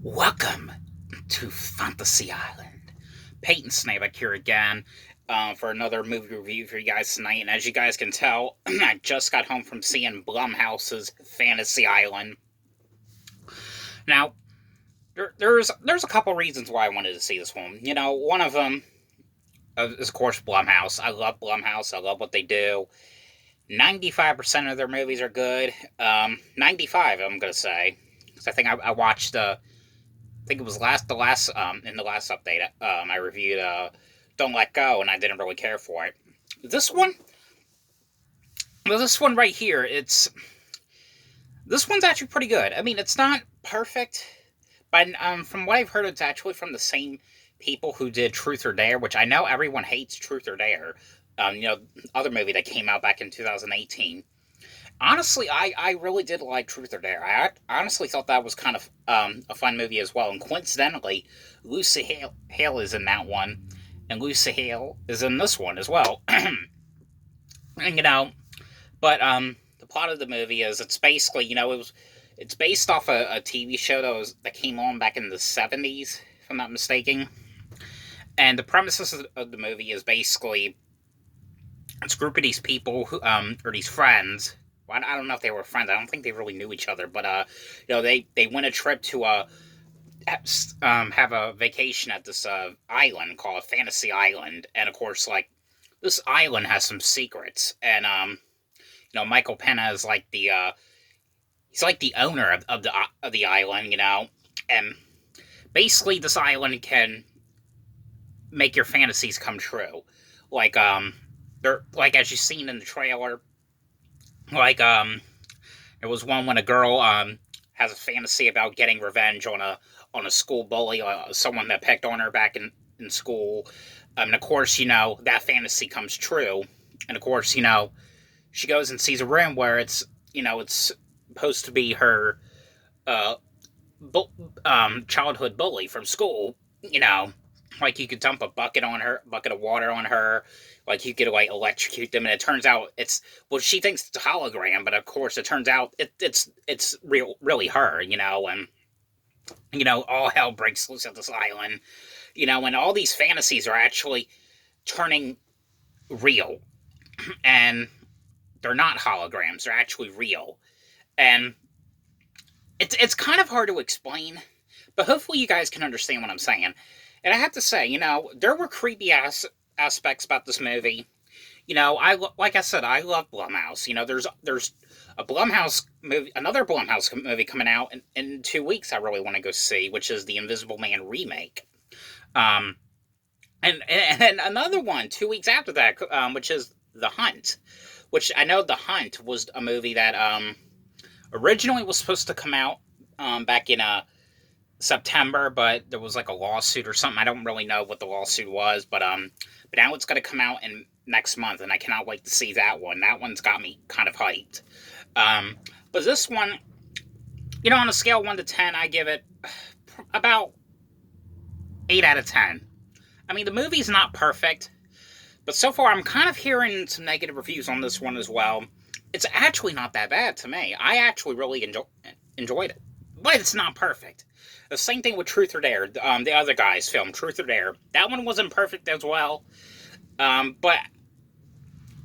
Welcome to Fantasy Island. Peyton Snabeck here again for another movie review for you guys tonight. And as you guys can tell, I just got home from seeing Blumhouse's Fantasy Island. Now, there's a couple reasons why I wanted to see this one. One of them is, of course, Blumhouse. I love Blumhouse. I love what they do. 95% of their movies are good. 95, I'm going to say. Because I think I watched I think it was in the last update, I reviewed Don't Let Go, and I didn't really care for it. This one, this one right here, this one's actually pretty good. I mean, it's not perfect, but from what I've heard, it's actually from the same people who did Truth or Dare, which I know everyone hates Truth or Dare. Other movie that came out back in 2018. Honestly, I really did like Truth or Dare. I honestly thought that was kind of a fun movie as well. And coincidentally, Lucy Hale is in that one, and Lucy Hale is in this one as well. and but the plot of the movie is it's basically it's based off a TV show that came on back in the 70s, if I'm not mistaken. And the premises of the movie is basically it's a group of these people who or these friends. Well, I don't know if they were friends. I don't think they really knew each other, but they went a trip to have a vacation at this island called Fantasy Island, and of course, like this island has some secrets, and Michael Pena is like the he's like the owner of the island, and basically this island can make your fantasies come true, like they're like as you've seen in the trailer. Like, there was one when a girl has a fantasy about getting revenge on a school bully, someone that picked on her back in school. And of course, that fantasy comes true. And of course, she goes and sees a room where it's supposed to be her uh, childhood bully from school. Like you could dump a bucket of water on her, like you could like electrocute them, and it turns out she thinks it's a hologram, but of course it turns out it's really her, and all hell breaks loose at this island, and all these fantasies are actually turning real, and they're not holograms; they're actually real, and it's kind of hard to explain, but hopefully you guys can understand what I'm saying. And I have to say, there were creepy aspects about this movie. Like I said, I love Blumhouse. There's a Blumhouse movie, another Blumhouse movie coming out in 2 weeks. I really want to go see, which is the Invisible Man remake. Um, and another one 2 weeks after that, which is The Hunt, which I know The Hunt was a movie that originally was supposed to come out back in September, but there was like a lawsuit or something. I don't really know what the lawsuit was, but now it's going to come out in next month, and I cannot wait to see that one. That one's got me kind of hyped. But this one, on a scale of 1 to 10, I give it about 8 out of 10. I mean, the movie's not perfect, but so far I'm kind of hearing some negative reviews on this one as well. It's actually not that bad to me. I actually really enjoyed it, but it's not perfect. The same thing with Truth or Dare, the other guy's film, Truth or Dare. That one wasn't perfect as well, but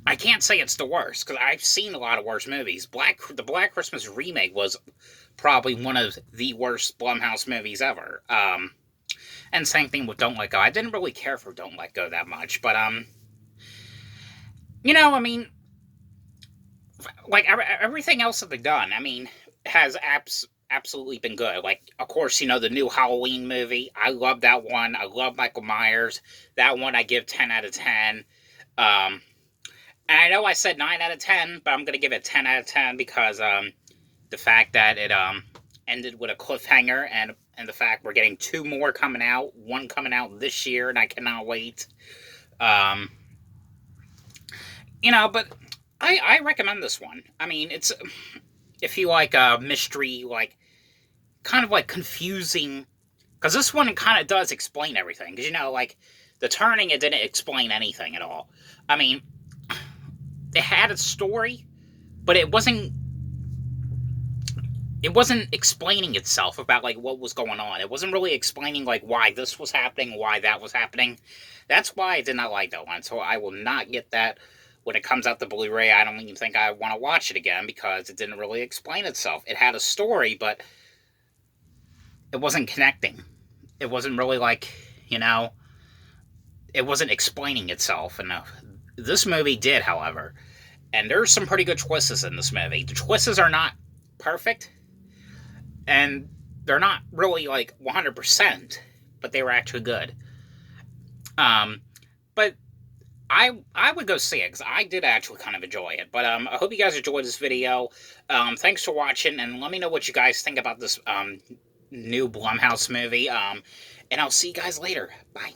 I can't say it's the worst, because I've seen a lot of worse movies. The Black Christmas remake was probably one of the worst Blumhouse movies ever. And same thing with Don't Let Go. I didn't really care for Don't Let Go that much, but, I mean, like, everything else that they've done, I mean, has absolutely been good. Like, of course, the new Halloween movie. I love that one. I love Michael Myers. That one I give 10 out of 10. And I know I said 9 out of 10, but I'm going to give it 10 out of 10 because the fact that it ended with a cliffhanger, and the fact we're getting 2 more coming out, one coming out this year, and I cannot wait. But I recommend this one. I mean, it's if you like a mystery, like kind of like confusing, because this one kind of does explain everything. Because like the turning, it didn't explain anything at all. I mean, it had a story, but it wasn't. it wasn't explaining itself about like what was going on. It wasn't really explaining like why this was happening, why that was happening. That's why I did not like that one. So I will not get that when it comes out the Blu-ray. I don't even think I want to watch it again because it didn't really explain itself. It had a story, but it wasn't connecting. It wasn't really like, you know, it wasn't explaining itself enough. This movie did, however, and there's some pretty good twists in this movie. The twists are not perfect, and they're not really like 100%, but they were actually good. Um, but I would go see it because I did actually kind of enjoy it. But I hope you guys enjoyed this video. Thanks for watching, and let me know what you guys think about this new Blumhouse movie. And I'll see you guys later. Bye.